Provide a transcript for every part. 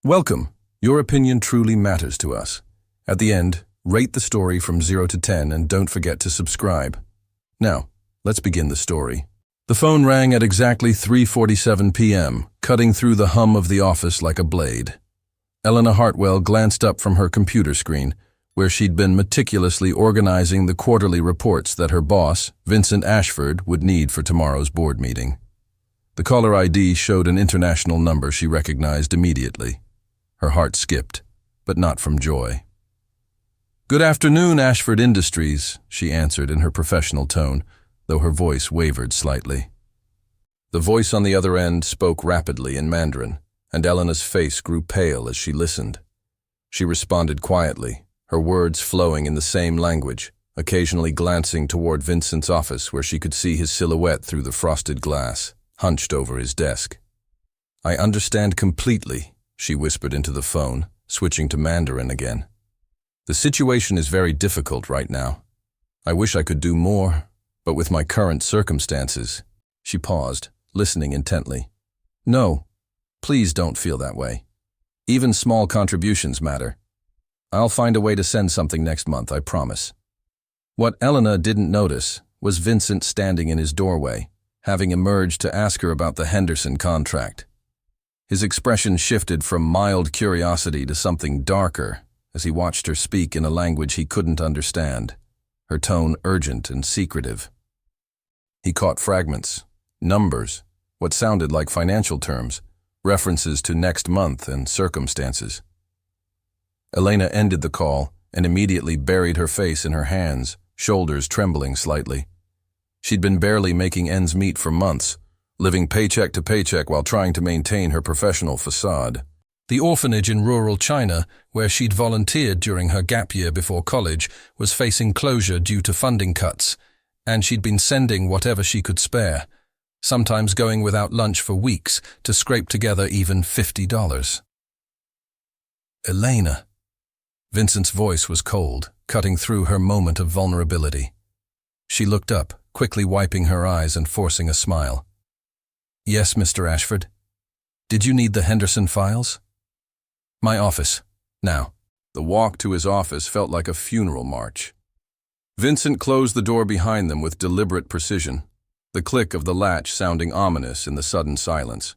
Welcome. Your opinion truly matters to us. At the end, rate the story from 0 to 10 and don't forget to subscribe. Now, let's begin the story. The phone rang at exactly 3:47 p.m., cutting through the hum of the office like a blade. Elena Hartwell glanced up from her computer screen, where she'd been meticulously organizing the quarterly reports that her boss, Vincent Ashford, would need for tomorrow's board meeting. The caller ID showed an international number she recognized immediately. Her heart skipped, but not from joy. "Good afternoon, Ashford Industries," she answered in her professional tone, though her voice wavered slightly. The voice on the other end spoke rapidly in Mandarin, and Elena's face grew pale as she listened. She responded quietly, her words flowing in the same language, occasionally glancing toward Vincent's office where she could see his silhouette through the frosted glass, hunched over his desk. "I understand completely," she whispered into the phone, switching to Mandarin again. "The situation is very difficult right now. I wish I could do more, but with my current circumstances..." She paused, listening intently. "No, please don't feel that way. Even small contributions matter. I'll find a way to send something next month, I promise." What Elena didn't notice was Vincent standing in his doorway, having emerged to ask her about the Henderson contract. His expression shifted from mild curiosity to something darker as he watched her speak in a language he couldn't understand, her tone urgent and secretive. He caught fragments, numbers, what sounded like financial terms, references to next month and circumstances. Elena ended the call and immediately buried her face in her hands, shoulders trembling slightly. She'd been barely making ends meet for months, living paycheck to paycheck while trying to maintain her professional facade. The orphanage in rural China, where she'd volunteered during her gap year before college, was facing closure due to funding cuts, and she'd been sending whatever she could spare, sometimes going without lunch for weeks to scrape together even $50. "Elena." Vincent's voice was cold, cutting through her moment of vulnerability. She looked up, quickly wiping her eyes and forcing a smile. "Yes, Mr. Ashford. Did you need the Henderson files?" "My office. Now." The walk to his office felt like a funeral march. Vincent closed the door behind them with deliberate precision, the click of the latch sounding ominous in the sudden silence.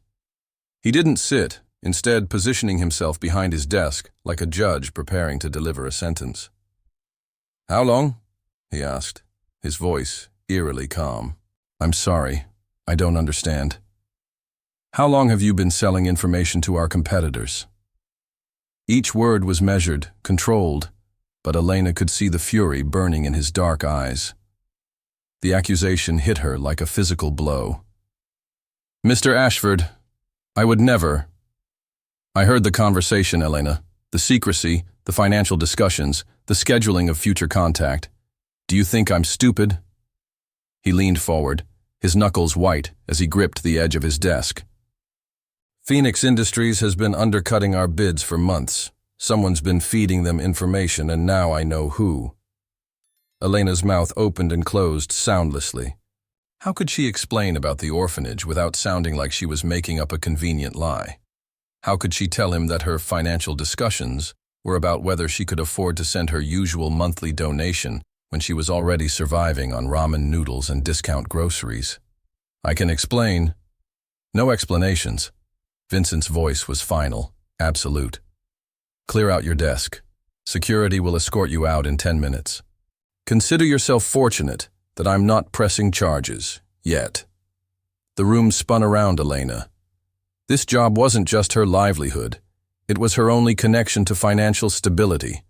He didn't sit, instead positioning himself behind his desk like a judge preparing to deliver a sentence. "How long?" he asked, his voice eerily calm. "I'm sorry. I don't understand." "How long have you been selling information to our competitors?" Each word was measured, controlled, but Elena could see the fury burning in his dark eyes. The accusation hit her like a physical blow. "Mr. Ashford, I would never..." "I heard the conversation, Elena. The secrecy, the financial discussions, the scheduling of future contact. Do you think I'm stupid?" He leaned forward, his knuckles white as he gripped the edge of his desk. "Phoenix Industries has been undercutting our bids for months. Someone's been feeding them information, and now I know who." Elena's mouth opened and closed soundlessly. How could she explain about the orphanage without sounding like she was making up a convenient lie? How could she tell him that her financial discussions were about whether she could afford to send her usual monthly donation when she was already surviving on ramen noodles and discount groceries? "I can explain." "No explanations." Vincent's voice was final, absolute. "Clear out your desk. Security will escort you out in 10 minutes. Consider yourself fortunate that I'm not pressing charges, yet." The room spun around Elena. This job wasn't just her livelihood. It was her only connection to financial stability,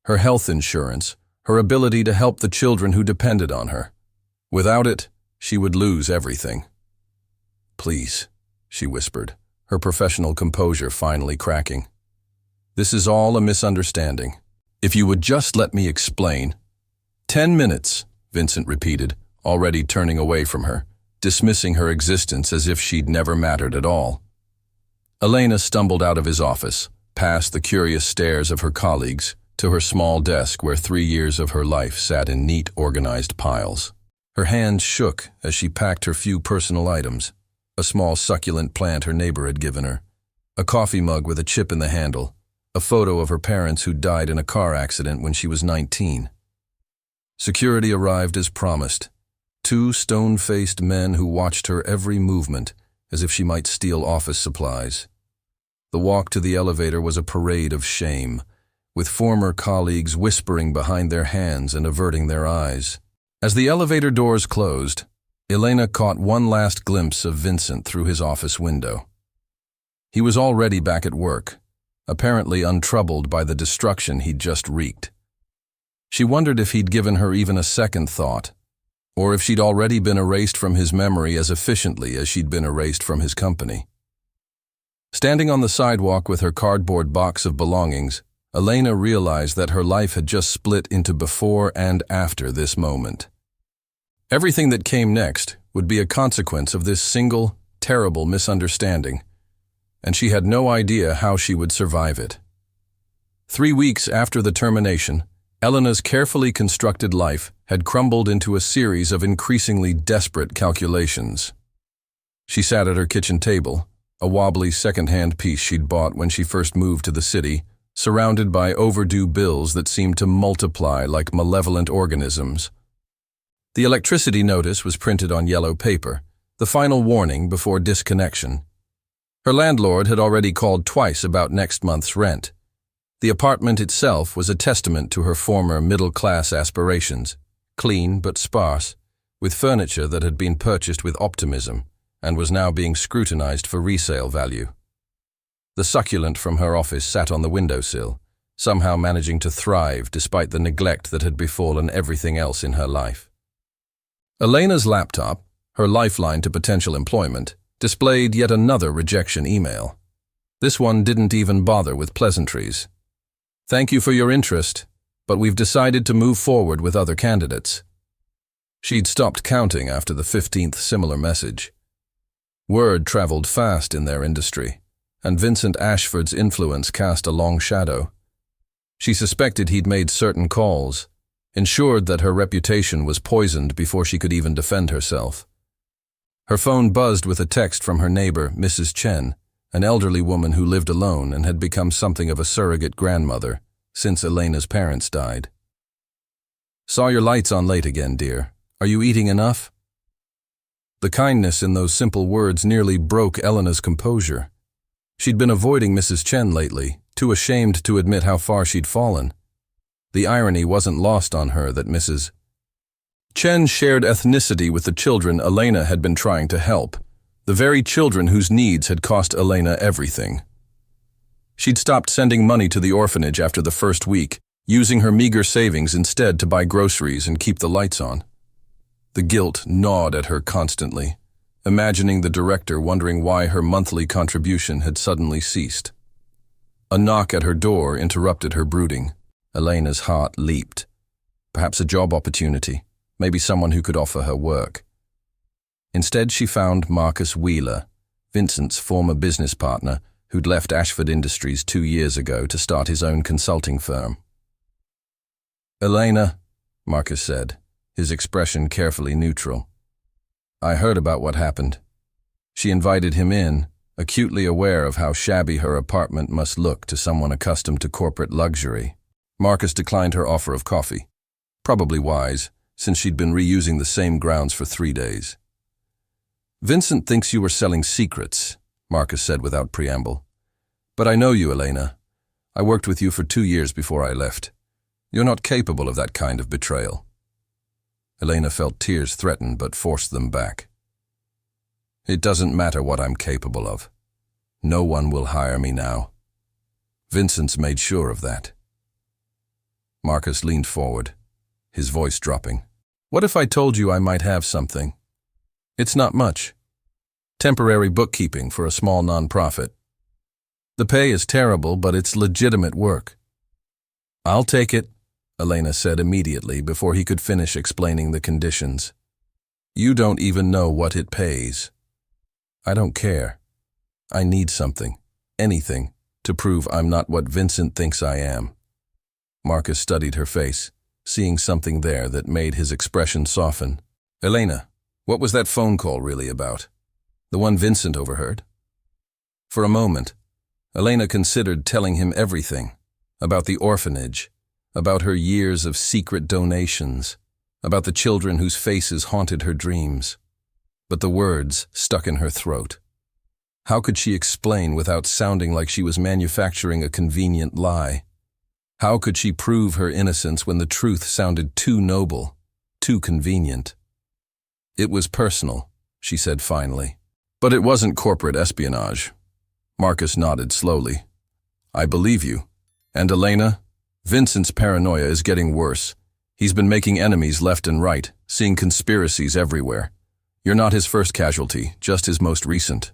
her health insurance, her ability to help the children who depended on her. Without it, she would lose everything. "Please," she whispered, her professional composure finally cracking. "This is all a misunderstanding. If you would just let me explain." 10 minutes, Vincent repeated, already turning away from her, dismissing her existence as if she'd never mattered at all. Elena stumbled out of his office, past the curious stares of her colleagues, to her small desk where 3 years of her life sat in neat, organized piles. Her hands shook as she packed her few personal items, a small succulent plant her neighbor had given her, A coffee mug with a chip in the handle, a photo of her parents who died in a car accident when she was 19. Security arrived as promised. Two stone-faced men who watched her every movement, as if she might steal office supplies. The walk to the elevator was a parade of shame, with former colleagues whispering behind their hands and averting their eyes. As the elevator doors closed, Elena caught one last glimpse of Vincent through his office window. He was already back at work, apparently untroubled by the destruction he'd just wreaked. She wondered if he'd given her even a second thought, or if she'd already been erased from his memory as efficiently as she'd been erased from his company. Standing on the sidewalk with her cardboard box of belongings, Elena realized that her life had just split into before and after this moment. Everything that came next would be a consequence of this single, terrible misunderstanding, and she had no idea how she would survive it. 3 weeks after the termination, Elena's carefully constructed life had crumbled into a series of increasingly desperate calculations. She sat at her kitchen table, a wobbly second-hand piece she'd bought when she first moved to the city, surrounded by overdue bills that seemed to multiply like malevolent organisms. The electricity notice was printed on yellow paper, the final warning before disconnection. Her landlord had already called twice about next month's rent. The apartment itself was a testament to her former middle-class aspirations, clean but sparse, with furniture that had been purchased with optimism and was now being scrutinized for resale value. The succulent from her office sat on the windowsill, somehow managing to thrive despite the neglect that had befallen everything else in her life. Elena's laptop, her lifeline to potential employment, displayed yet another rejection email. This one didn't even bother with pleasantries. "Thank you for your interest, but we've decided to move forward with other candidates." She'd stopped counting after the 15th similar message. Word traveled fast in their industry, and Vincent Ashford's influence cast a long shadow. She suspected he'd made certain calls, ensured that her reputation was poisoned before she could even defend herself. Her phone buzzed with a text from her neighbor, Mrs. Chen, an elderly woman who lived alone and had become something of a surrogate grandmother since Elena's parents died. "Saw your lights on late again, dear. Are you eating enough?" The kindness in those simple words nearly broke Elena's composure. She'd been avoiding Mrs. Chen lately, too ashamed to admit how far she'd fallen. The irony wasn't lost on her that Mrs. Chen shared ethnicity with the children Elena had been trying to help, the very children whose needs had cost Elena everything. She'd stopped sending money to the orphanage after the first week, using her meager savings instead to buy groceries and keep the lights on. The guilt gnawed at her constantly, imagining the director wondering why her monthly contribution had suddenly ceased. A knock at her door interrupted her brooding. Elena's heart leaped. Perhaps a job opportunity, maybe someone who could offer her work. Instead, she found Marcus Wheeler, Vincent's former business partner, who'd left Ashford Industries 2 years ago to start his own consulting firm. "Elena," Marcus said, his expression carefully neutral. "I heard about what happened." She invited him in, acutely aware of how shabby her apartment must look to someone accustomed to corporate luxury. Marcus declined her offer of coffee. Probably wise, since she'd been reusing the same grounds for 3 days. "Vincent thinks you were selling secrets," Marcus said without preamble. "But I know you, Elena. I worked with you for 2 years before I left. You're not capable of that kind of betrayal." Elena felt tears threaten but forced them back. "It doesn't matter what I'm capable of. No one will hire me now. Vincent's made sure of that." Marcus leaned forward, his voice dropping. "What if I told you I might have something? It's not much. Temporary bookkeeping for a small nonprofit. The pay is terrible, but it's legitimate work." "I'll take it," Elena said immediately before he could finish explaining the conditions. "You don't even know what it pays." "I don't care. I need something, anything, to prove I'm not what Vincent thinks I am." Marcus studied her face, seeing something there that made his expression soften. "Elena, what was that phone call really about? The one Vincent overheard?" For a moment, Elena considered telling him everything, about the orphanage, about her years of secret donations, about the children whose faces haunted her dreams. But the words stuck in her throat. How could she explain without sounding like she was manufacturing a convenient lie? How could she prove her innocence when the truth sounded too noble, too convenient? It was personal, she said finally. But it wasn't corporate espionage. Marcus nodded slowly. I believe you. And Elena, Vincent's paranoia is getting worse. He's been making enemies left and right, seeing conspiracies everywhere. You're not his first casualty, just his most recent.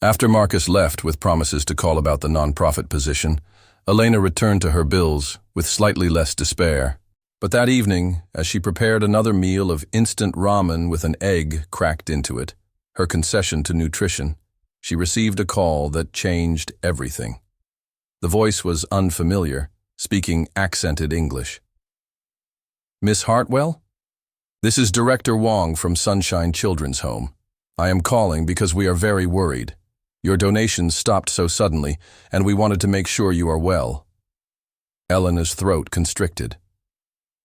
After Marcus left with promises to call about the nonprofit position, Elena returned to her bills with slightly less despair. But that evening, as she prepared another meal of instant ramen with an egg cracked into it, her concession to nutrition, she received a call that changed everything. The voice was unfamiliar, speaking accented English. Miss Hartwell? This is Director Wong from Sunshine Children's Home. I am calling because we are very worried. Your donations stopped so suddenly, and we wanted to make sure you are well. Elena's throat constricted.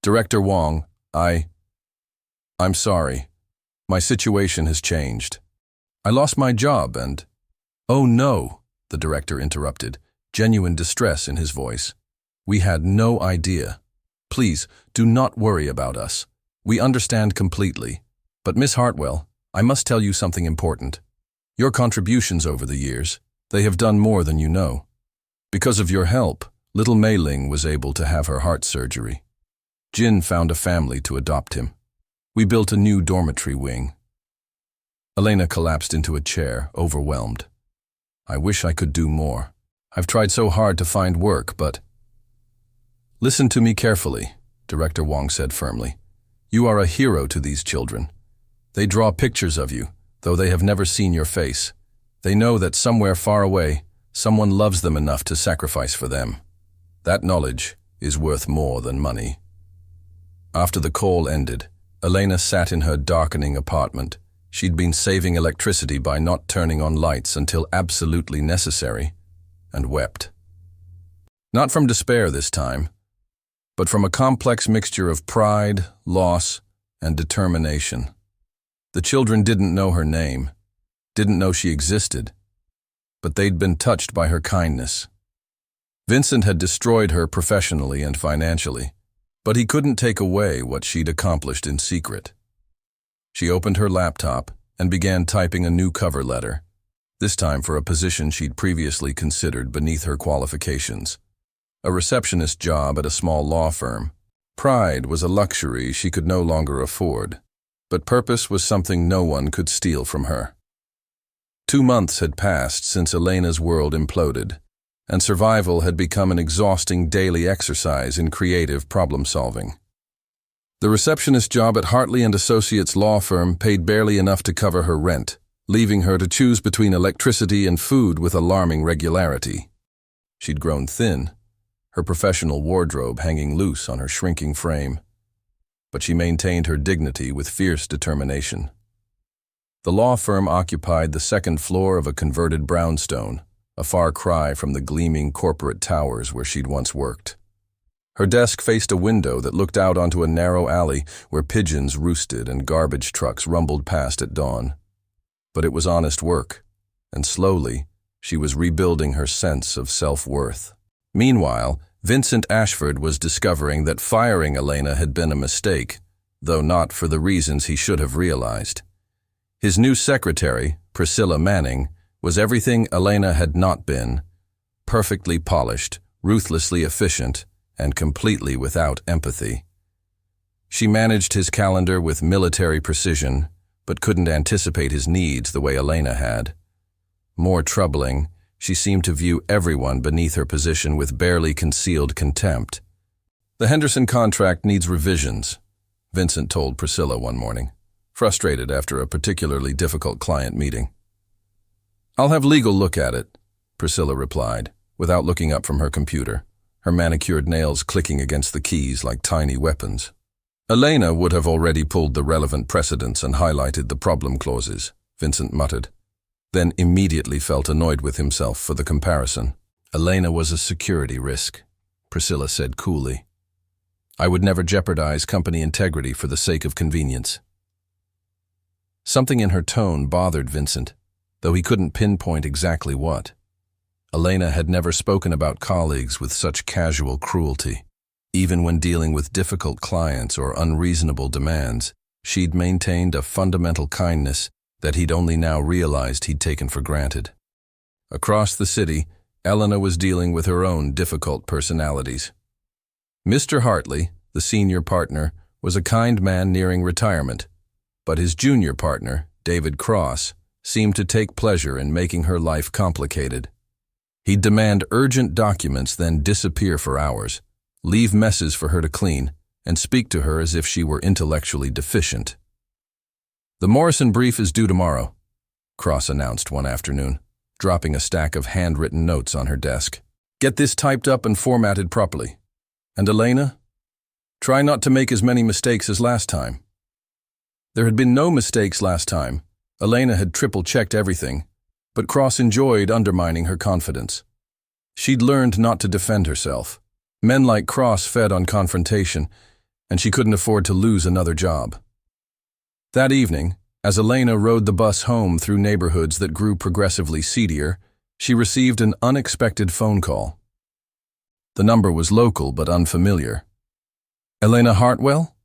Director Wong, I'm sorry. My situation has changed. I lost my job and... Oh no, the director interrupted, genuine distress in his voice. We had no idea. Please, do not worry about us. We understand completely. But Miss Hartwell, I must tell you something important. Your contributions over the years, they have done more than you know. Because of your help, little Mei Ling was able to have her heart surgery. Jin found a family to adopt him. We built a new dormitory wing. Elena collapsed into a chair, overwhelmed. I wish I could do more. I've tried so hard to find work, but... Listen to me carefully, Director Wong said firmly. You are a hero to these children. They draw pictures of you, though they have never seen your face. They know that somewhere far away, someone loves them enough to sacrifice for them. That knowledge is worth more than money. After the call ended, Elena sat in her darkening apartment. She'd been saving electricity by not turning on lights until absolutely necessary, and wept. Not from despair this time, but from a complex mixture of pride, loss, and determination. The children didn't know her name, didn't know she existed, but they'd been touched by her kindness. Vincent had destroyed her professionally and financially, but he couldn't take away what she'd accomplished in secret. She opened her laptop and began typing a new cover letter, this time for a position she'd previously considered beneath her qualifications. A receptionist job at a small law firm. Pride was a luxury she could no longer afford, but purpose was something no one could steal from her. 2 months had passed since Elena's world imploded, and survival had become an exhausting daily exercise in creative problem-solving. The receptionist job at Hartley & Associates law firm paid barely enough to cover her rent, leaving her to choose between electricity and food with alarming regularity. She'd grown thin, her professional wardrobe hanging loose on her shrinking frame, but she maintained her dignity with fierce determination. The law firm occupied the second floor of a converted brownstone, a far cry from the gleaming corporate towers where she'd once worked. Her desk faced a window that looked out onto a narrow alley where pigeons roosted and garbage trucks rumbled past at dawn. But it was honest work, and slowly, she was rebuilding her sense of self-worth. Meanwhile, Vincent Ashford was discovering that firing Elena had been a mistake, though not for the reasons he should have realized. His new secretary, Priscilla Manning, was everything Elena had not been: perfectly polished, ruthlessly efficient, and completely without empathy. She managed his calendar with military precision, but couldn't anticipate his needs the way Elena had. More troubling, she seemed to view everyone beneath her position with barely concealed contempt. The Henderson contract needs revisions, Vincent told Priscilla one morning, frustrated after a particularly difficult client meeting. I'll have legal look at it, Priscilla replied, without looking up from her computer, her manicured nails clicking against the keys like tiny weapons. Elena would have already pulled the relevant precedents and highlighted the problem clauses, Vincent muttered. then immediately felt annoyed with himself for the comparison. Elena was a security risk, Priscilla said coolly. I would never jeopardize company integrity for the sake of convenience. Something in her tone bothered Vincent, though he couldn't pinpoint exactly what. Elena had never spoken about colleagues with such casual cruelty. Even when dealing with difficult clients or unreasonable demands, she'd maintained a fundamental kindness that he'd only now realized he'd taken for granted. Across the city, Elena was dealing with her own difficult personalities. Mr. Hartley, the senior partner, was a kind man nearing retirement, but his junior partner, David Cross, seemed to take pleasure in making her life complicated. He'd demand urgent documents, then disappear for hours, leave messes for her to clean, and speak to her as if she were intellectually deficient. The Morrison brief is due tomorrow, Cross announced one afternoon, dropping a stack of handwritten notes on her desk. Get this typed up and formatted properly. And Elena? Try not to make as many mistakes as last time. There had been no mistakes last time. Elena had triple-checked everything, but Cross enjoyed undermining her confidence. She'd learned not to defend herself. Men like Cross fed on confrontation, and she couldn't afford to lose another job. That evening, as Elena rode the bus home through neighborhoods that grew progressively seedier, she received an unexpected phone call. The number was local but unfamiliar. Elena Hartwell?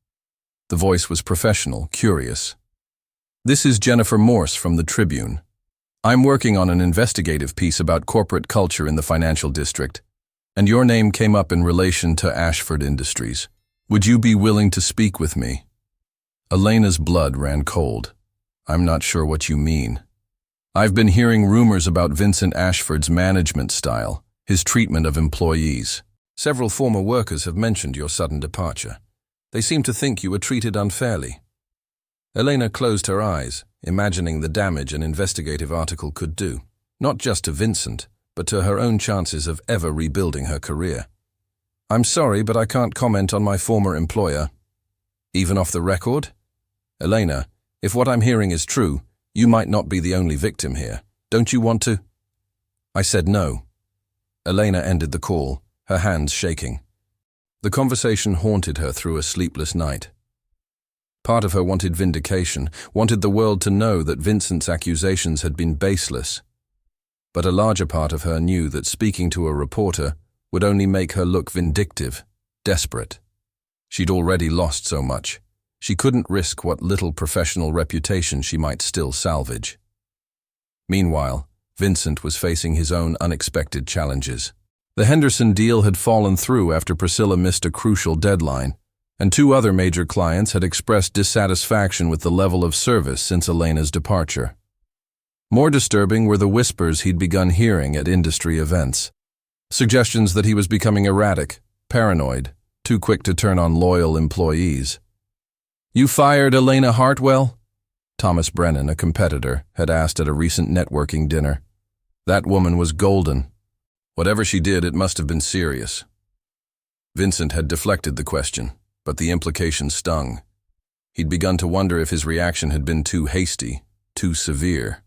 The voice was professional, curious. This is Jennifer Morse from the Tribune. I'm working on an investigative piece about corporate culture in the financial district, and your name came up in relation to Ashford Industries. Would you be willing to speak with me? Elena's blood ran cold. I'm not sure what you mean. I've been hearing rumors about Vincent Ashford's management style, his treatment of employees. Several former workers have mentioned your sudden departure. They seem to think you were treated unfairly. Elena closed her eyes, imagining the damage an investigative article could do, not just to Vincent, but to her own chances of ever rebuilding her career. I'm sorry, but I can't comment on my former employer. Even off the record? Elena, if what I'm hearing is true, you might not be the only victim here. Don't you want to? I said no. Elena ended the call, her hands shaking. The conversation haunted her through a sleepless night. Part of her wanted vindication, wanted the world to know that Vincent's accusations had been baseless. But a larger part of her knew that speaking to a reporter would only make her look vindictive, desperate. She'd already lost so much. She couldn't risk what little professional reputation she might still salvage. Meanwhile, Vincent was facing his own unexpected challenges. The Henderson deal had fallen through after Priscilla missed a crucial deadline, and two other major clients had expressed dissatisfaction with the level of service since Elena's departure. More disturbing were the whispers he'd begun hearing at industry events. Suggestions that he was becoming erratic, paranoid, too quick to turn on loyal employees. You fired Elena Hartwell? Thomas Brennan, a competitor, had asked at a recent networking dinner. That woman was golden. Whatever she did, it must have been serious. Vincent had deflected the question, but the implication stung. He'd begun to wonder if his reaction had been too hasty, too severe.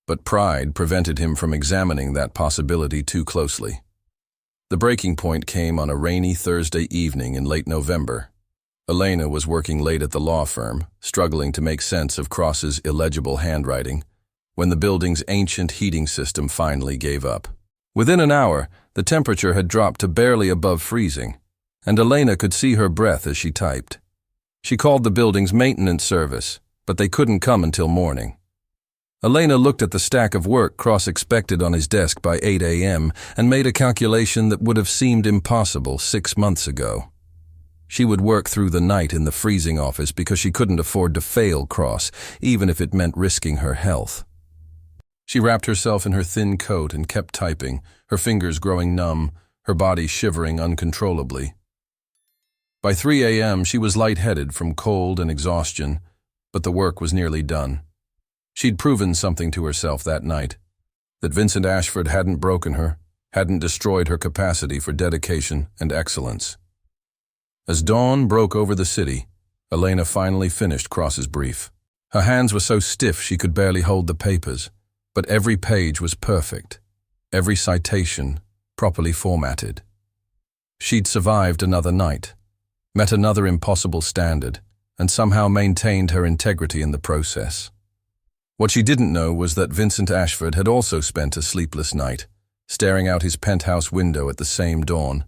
But pride prevented him from examining that possibility too closely. The breaking point came on a rainy Thursday evening in late November. Elena was working late at the law firm, struggling to make sense of Cross's illegible handwriting, when the building's ancient heating system finally gave up. Within an hour, the temperature had dropped to barely above freezing, and Elena could see her breath as she typed. She called the building's maintenance service, but they couldn't come until morning. Elena looked at the stack of work Cross expected on his desk by 8 a.m. and made a calculation that would have seemed impossible 6 months ago. She would work through the night in the freezing office because she couldn't afford to fail Cross, even if it meant risking her health. She wrapped herself in her thin coat and kept typing, her fingers growing numb, her body shivering uncontrollably. By 3 a.m. she was lightheaded from cold and exhaustion, but the work was nearly done. She'd proven something to herself that night, that Vincent Ashford hadn't broken her, hadn't destroyed her capacity for dedication and excellence. As dawn broke over the city, Elena finally finished Cross's brief. Her hands were so stiff she could barely hold the papers, but every page was perfect, every citation properly formatted. She'd survived another night, met another impossible standard, and somehow maintained her integrity in the process. What she didn't know was that Vincent Ashford had also spent a sleepless night, staring out his penthouse window at the same dawn,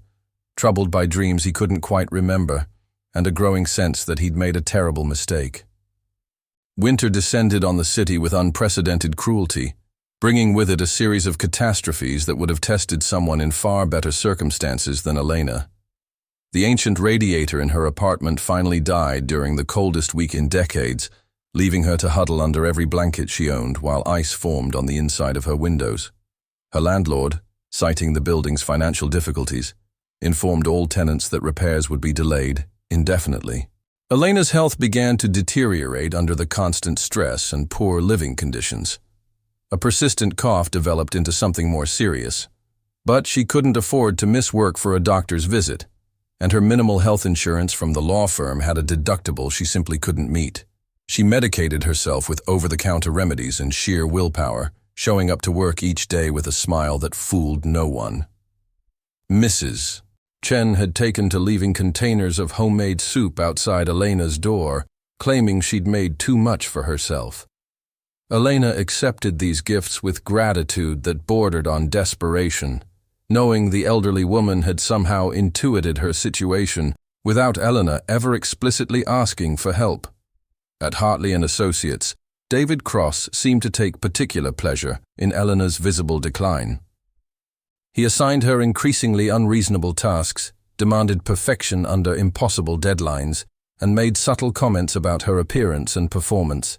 troubled by dreams he couldn't quite remember, and a growing sense that he'd made a terrible mistake. Winter descended on the city with unprecedented cruelty, bringing with it a series of catastrophes that would have tested someone in far better circumstances than Elena. The ancient radiator in her apartment finally died during the coldest week in decades, leaving her to huddle under every blanket she owned while ice formed on the inside of her windows. Her landlord, citing the building's financial difficulties, informed all tenants that repairs would be delayed indefinitely. Elena's health began to deteriorate under the constant stress and poor living conditions. A persistent cough developed into something more serious, but she couldn't afford to miss work for a doctor's visit, and her minimal health insurance from the law firm had a deductible she simply couldn't meet. She medicated herself with over-the-counter remedies and sheer willpower, showing up to work each day with a smile that fooled no one. Mrs. Chen had taken to leaving containers of homemade soup outside Elena's door, claiming she'd made too much for herself. Elena accepted these gifts with gratitude that bordered on desperation, knowing the elderly woman had somehow intuited her situation without Elena ever explicitly asking for help. At Hartley & Associates, David Cross seemed to take particular pleasure in Elena's visible decline. He assigned her increasingly unreasonable tasks, demanded perfection under impossible deadlines, and made subtle comments about her appearance and performance.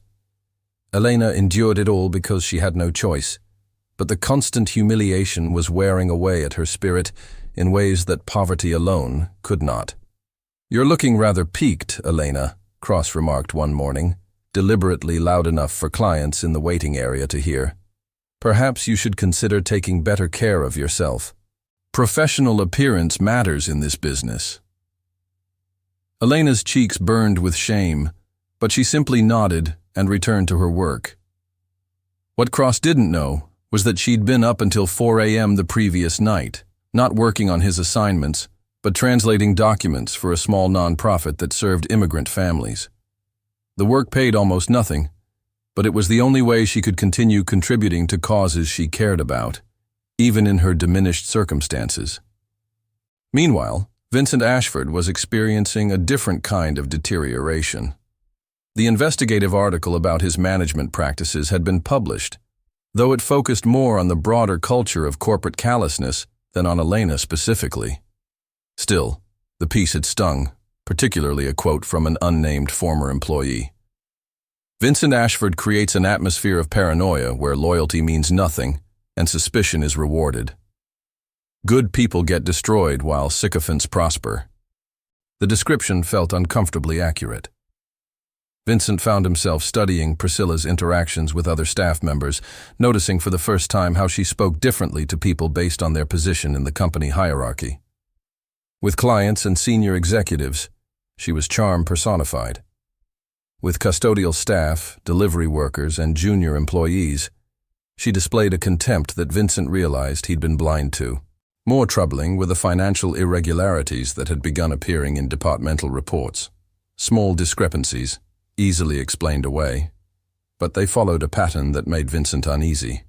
Elena endured it all because she had no choice, but the constant humiliation was wearing away at her spirit in ways that poverty alone could not. "You're looking rather peaked, Elena," Cross remarked one morning, deliberately loud enough for clients in the waiting area to hear. "Perhaps you should consider taking better care of yourself. Professional appearance matters in this business." Elena's cheeks burned with shame, but she simply nodded and returned to her work. What Cross didn't know was that she'd been up until 4 a.m. the previous night, not working on his assignments, but translating documents for a small nonprofit that served immigrant families. The work paid almost nothing, but it was the only way she could continue contributing to causes she cared about, even in her diminished circumstances. Meanwhile, Vincent Ashford was experiencing a different kind of deterioration. The investigative article about his management practices had been published, though it focused more on the broader culture of corporate callousness than on Elena specifically. Still, the piece had stung, particularly a quote from an unnamed former employee. "Vincent Ashford creates an atmosphere of paranoia where loyalty means nothing and suspicion is rewarded. Good people get destroyed while sycophants prosper." The description felt uncomfortably accurate. Vincent found himself studying Priscilla's interactions with other staff members, noticing for the first time how she spoke differently to people based on their position in the company hierarchy. With clients and senior executives, she was charm personified. With custodial staff, delivery workers, and junior employees, she displayed a contempt that Vincent realized he'd been blind to. More troubling were the financial irregularities that had begun appearing in departmental reports. Small discrepancies, easily explained away, but they followed a pattern that made Vincent uneasy.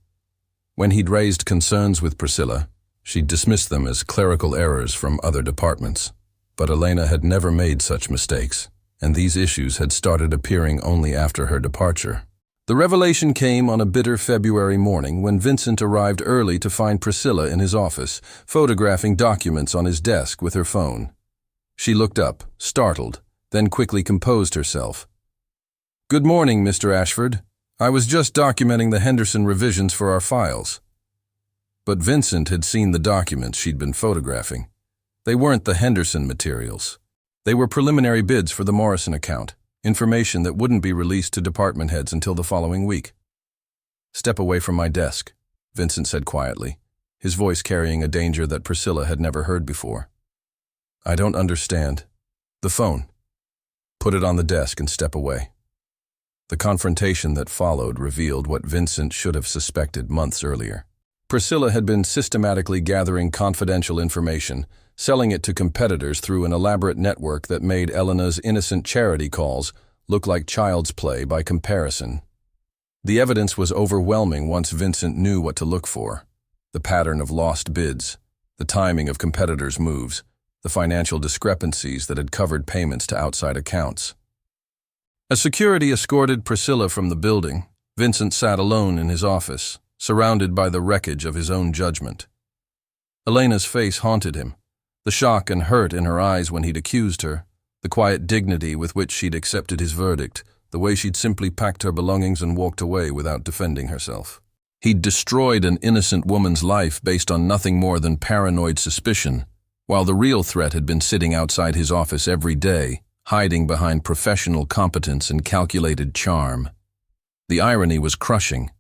When he'd raised concerns with Priscilla, she'd dismissed them as clerical errors from other departments. But Elena had never made such mistakes, and these issues had started appearing only after her departure. The revelation came on a bitter February morning when Vincent arrived early to find Priscilla in his office, photographing documents on his desk with her phone. She looked up, startled, then quickly composed herself. "Good morning, Mr. Ashford. I was just documenting the Henderson revisions for our files." But Vincent had seen the documents she'd been photographing. They weren't the Henderson materials. They were preliminary bids for the Morrison account, information that wouldn't be released to department heads until the following week. "Step away from my desk," Vincent said quietly, his voice carrying a danger that Priscilla had never heard before. "I don't understand. The phone. Put it on the desk and step away." The confrontation that followed revealed what Vincent should have suspected months earlier. Priscilla had been systematically gathering confidential information, selling it to competitors through an elaborate network that made Elena's innocent charity calls look like child's play by comparison. The evidence was overwhelming once Vincent knew what to look for: the pattern of lost bids, the timing of competitors' moves, the financial discrepancies that had covered payments to outside accounts. As security escorted Priscilla from the building, Vincent sat alone in his office, surrounded by the wreckage of his own judgment. Elena's face haunted him, the shock and hurt in her eyes when he'd accused her, the quiet dignity with which she'd accepted his verdict, the way she'd simply packed her belongings and walked away without defending herself. He'd destroyed an innocent woman's life based on nothing more than paranoid suspicion, while the real threat had been sitting outside his office every day, hiding behind professional competence and calculated charm. The irony was crushing.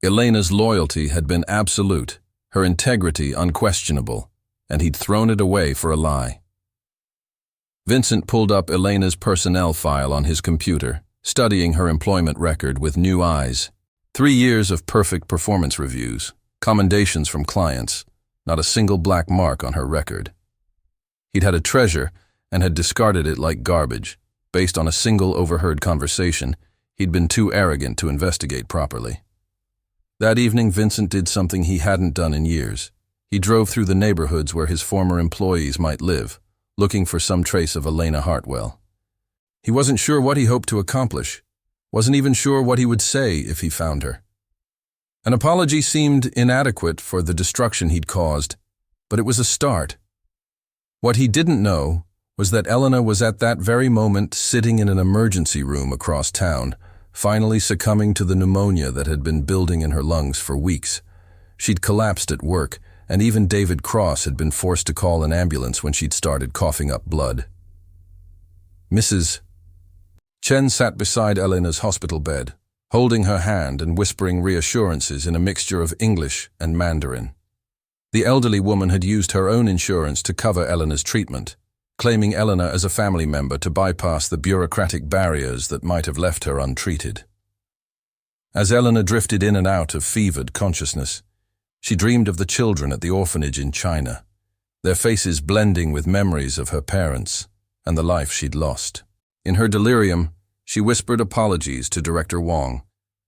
Elena's loyalty had been absolute, her integrity unquestionable, and he'd thrown it away for a lie. Vincent pulled up Elena's personnel file on his computer, studying her employment record with new eyes. 3 years of perfect performance reviews, commendations from clients, not a single black mark on her record. He'd had a treasure and had discarded it like garbage. Based on a single overheard conversation, he'd been too arrogant to investigate properly. That evening, Vincent did something he hadn't done in years. He drove through the neighborhoods where his former employees might live, looking for some trace of Elena Hartwell. He wasn't sure what he hoped to accomplish, wasn't even sure what he would say if he found her. An apology seemed inadequate for the destruction he'd caused, but it was a start. What he didn't know was that Elena was at that very moment sitting in an emergency room across town, finally succumbing to the pneumonia that had been building in her lungs for weeks. She'd collapsed at work, and even David Cross had been forced to call an ambulance when she'd started coughing up blood. Mrs. Chen sat beside Elena's hospital bed, holding her hand and whispering reassurances in a mixture of English and Mandarin. The elderly woman had used her own insurance to cover Elena's treatment, claiming Elena as a family member to bypass the bureaucratic barriers that might have left her untreated. As Elena drifted in and out of fevered consciousness, she dreamed of the children at the orphanage in China, their faces blending with memories of her parents and the life she'd lost. In her delirium, she whispered apologies to Director Wong,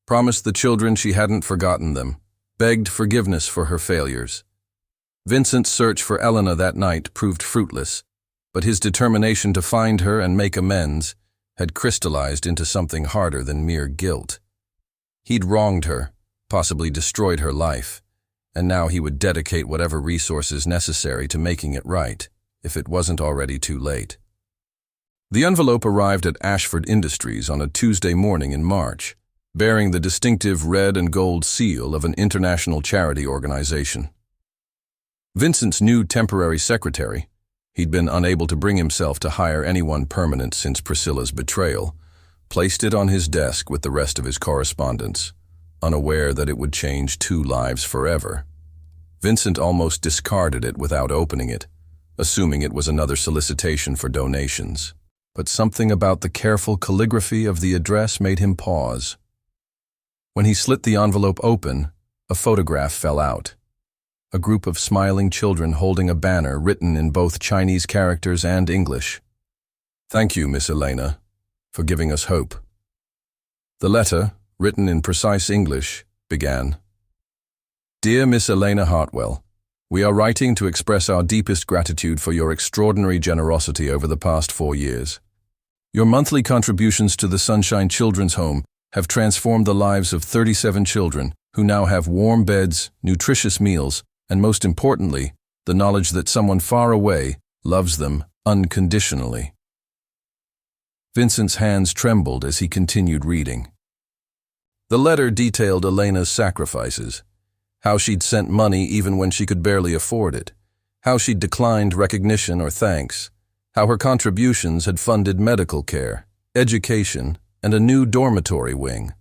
promised the children she hadn't forgotten them, begged forgiveness for her failures. Vincent's search for Elena that night proved fruitless, but his determination to find her and make amends had crystallized into something harder than mere guilt. He'd wronged her, possibly destroyed her life, and now he would dedicate whatever resources necessary to making it right, if it wasn't already too late. The envelope arrived at Ashford Industries on a Tuesday morning in March, bearing the distinctive red and gold seal of an international charity organization. Vincent's new temporary secretary, he'd been unable to bring himself to hire anyone permanent since Priscilla's betrayal, placed it on his desk with the rest of his correspondence, unaware that it would change 2 lives forever. Vincent almost discarded it without opening it, assuming it was another solicitation for donations. But something about the careful calligraphy of the address made him pause. When he slit the envelope open, a photograph fell out. A group of smiling children holding a banner written in both Chinese characters and English. "Thank you, Miss Elena, for giving us hope." The letter, written in precise English, began, "Dear Miss Elena Hartwell, we are writing to express our deepest gratitude for your extraordinary generosity over the past 4 years. Your monthly contributions to the Sunshine Children's Home have transformed the lives of 37 children who now have warm beds, nutritious meals, and most importantly, the knowledge that someone far away loves them unconditionally." Vincent's hands trembled as he continued reading. The letter detailed Elena's sacrifices, how she'd sent money even when she could barely afford it, how she'd declined recognition or thanks, how her contributions had funded medical care, education, and a new dormitory wing.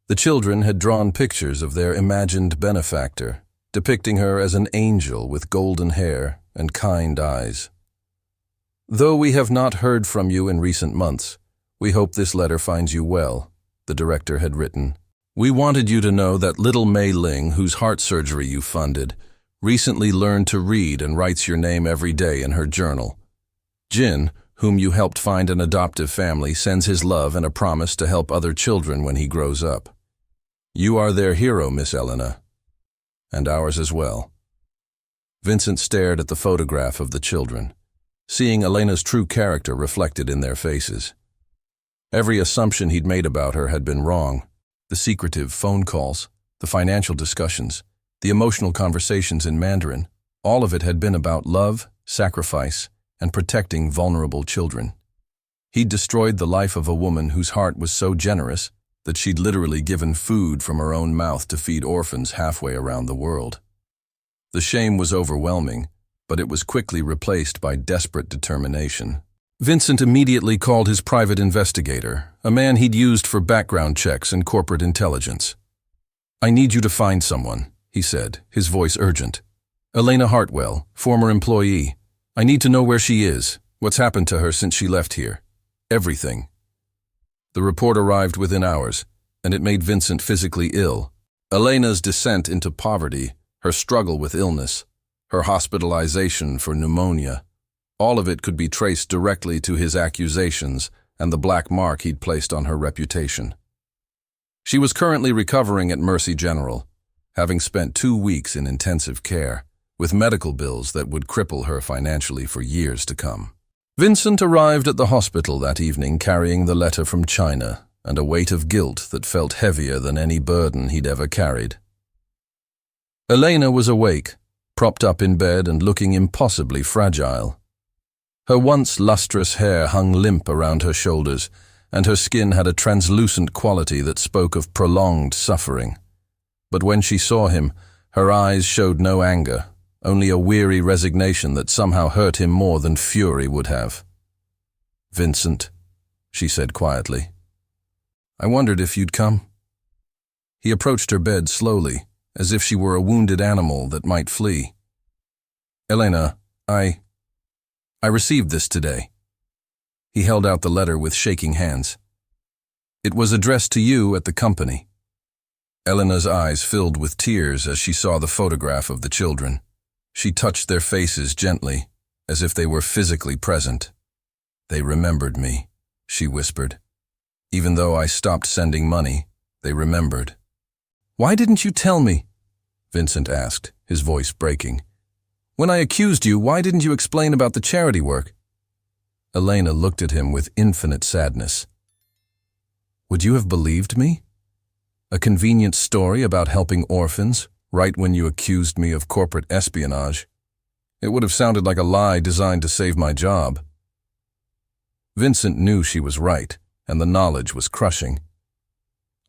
The children had drawn pictures of their imagined benefactor, depicting her as an angel with golden hair and kind eyes. "Though we have not heard from you in recent months, we hope this letter finds you well. the director had written. We wanted you to know that little Mei Ling, whose heart surgery you funded, recently learned to read and writes your name every day in her journal. Jin, whom you helped find an adoptive family, sends his love and a promise to help other children when he grows up. You are their hero, Miss Elena. And ours as well. Vincent stared at the photograph of the children, seeing Elena's true character reflected in their faces. Every assumption he'd made about her had been wrong. The secretive phone calls, the financial discussions, the emotional conversations in Mandarin, all of it had been about love, sacrifice, and protecting vulnerable children. He'd destroyed the life of a woman whose heart was so generous that she'd literally given food from her own mouth to feed orphans halfway around the world. The shame was overwhelming, but it was quickly replaced by desperate determination. Vincent immediately called his private investigator, a man he'd used for background checks and corporate intelligence. I need you to find someone, he said, his voice urgent. Elena Hartwell, former employee. I need to know where she is, what's happened to her since she left here. Everything. The report arrived within hours, and it made Vincent physically ill. Elena's descent into poverty, her struggle with illness, her hospitalization for pneumonia, all of it could be traced directly to his accusations and the black mark he'd placed on her reputation. She was currently recovering at Mercy General, having spent 2 weeks in intensive care, with medical bills that would cripple her financially for years to come. Vincent arrived at the hospital that evening carrying the letter from China and a weight of guilt that felt heavier than any burden he'd ever carried. Elena was awake, propped up in bed and looking impossibly fragile. Her once lustrous hair hung limp around her shoulders, and her skin had a translucent quality that spoke of prolonged suffering. But when she saw him, her eyes showed no anger, only a weary resignation that somehow hurt him more than fury would have. Vincent, she said quietly. I wondered if you'd come. He approached her bed slowly, as if she were a wounded animal that might flee. Elena, I received this today. He held out the letter with shaking hands. It was addressed to you at the company. Elena's eyes filled with tears as she saw the photograph of the children. She touched their faces gently, as if they were physically present. They remembered me, she whispered. Even though I stopped sending money, they remembered. Why didn't you tell me? Vincent asked, his voice breaking. When I accused you, why didn't you explain about the charity work? Elena looked at him with infinite sadness. Would you have believed me? A convenient story about helping orphans, right when you accused me of corporate espionage. It would have sounded like a lie designed to save my job. Vincent knew she was right, and the knowledge was crushing.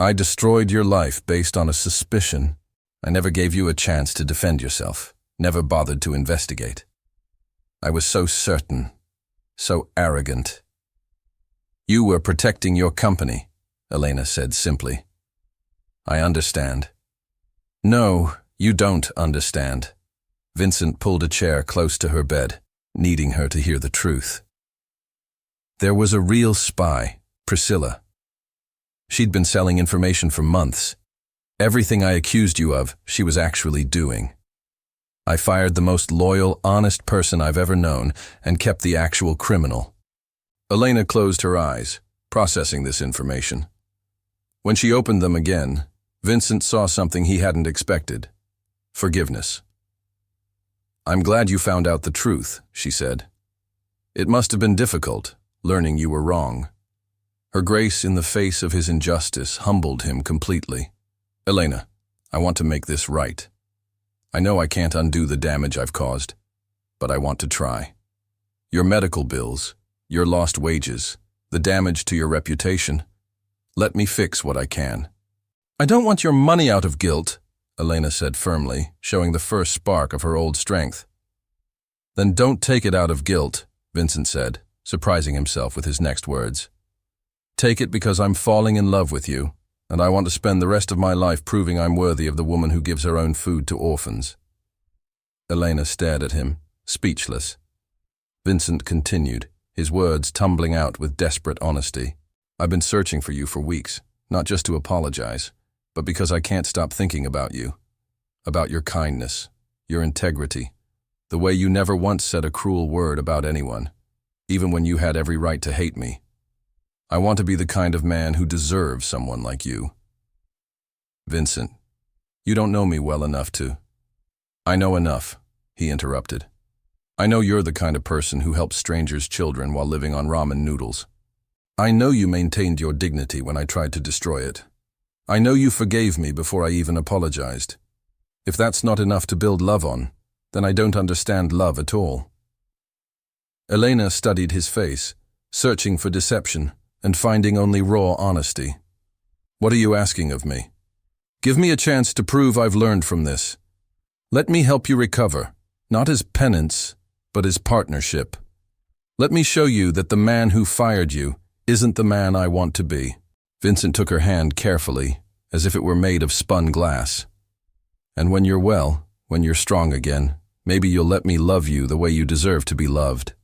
I destroyed your life based on a suspicion. I never gave you a chance to defend yourself, never bothered to investigate. I was so certain, so arrogant. You were protecting your company, Elena said simply. I understand. No, you don't understand. Vincent pulled a chair close to her bed, needing her to hear the truth. There was a real spy, Priscilla. She'd been selling information for months. Everything I accused you of, she was actually doing. I fired the most loyal, honest person I've ever known and kept the actual criminal. Elena closed her eyes, processing this information. When she opened them again, Vincent saw something he hadn't expected. Forgiveness. I'm glad you found out the truth, she said. It must have been difficult, learning you were wrong. Her grace in the face of his injustice humbled him completely. Elena, I want to make this right. I know I can't undo the damage I've caused, but I want to try. Your medical bills, your lost wages, the damage to your reputation. Let me fix what I can. I don't want your money out of guilt, Elena said firmly, showing the first spark of her old strength. Then don't take it out of guilt, Vincent said, surprising himself with his next words. Take it because I'm falling in love with you, and I want to spend the rest of my life proving I'm worthy of the woman who gives her own food to orphans. Elena stared at him, speechless. Vincent continued, his words tumbling out with desperate honesty. I've been searching for you for weeks. not just to apologize, but because I can't stop thinking about you, about your kindness, your integrity, the way you never once said a cruel word about anyone, even when you had every right to hate me. I want to be the kind of man who deserves someone like you. Vincent, you don't know me well enough to. I know enough, he interrupted. I know you're the kind of person who helps strangers' children while living on ramen noodles. I know you maintained your dignity when I tried to destroy it. I know you forgave me before I even apologized. If that's not enough to build love on, then I don't understand love at all. Elena studied his face, searching for deception and finding only raw honesty. What are you asking of me? Give me a chance to prove I've learned from this. Let me help you recover, not as penance, but as partnership. Let me show you that the man who fired you isn't the man I want to be. Vincent took her hand carefully, as if it were made of spun glass. And when you're well, when you're strong again, maybe you'll let me love you the way you deserve to be loved.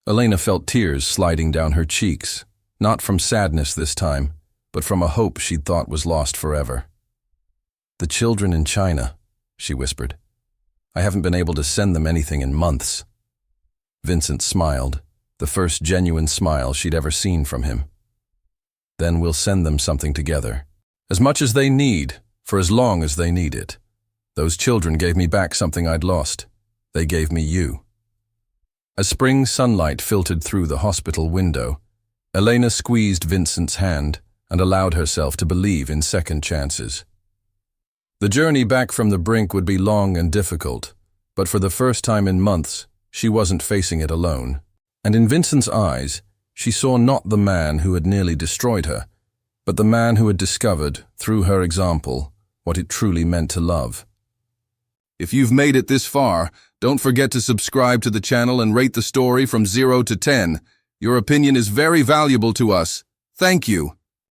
Elena felt tears sliding down her cheeks, not from sadness this time, but from a hope she'd thought was lost forever. The children in China, she whispered. I haven't been able to send them anything in months. Vincent smiled, the first genuine smile she'd ever seen from him. Then we'll send them something together. As much as they need, for as long as they need it. Those children gave me back something I'd lost. They gave me you. As spring sunlight filtered through the hospital window, Elena squeezed Vincent's hand and allowed herself to believe in second chances. The journey back from the brink would be long and difficult, but for the first time in months, she wasn't facing it alone. And in Vincent's eyes, she saw not the man who had nearly destroyed her, but the man who had discovered, through her example, what it truly meant to love. If you've made it this far, don't forget to subscribe to the channel and rate the story from 0 to 10. Your opinion is very valuable to us. Thank you.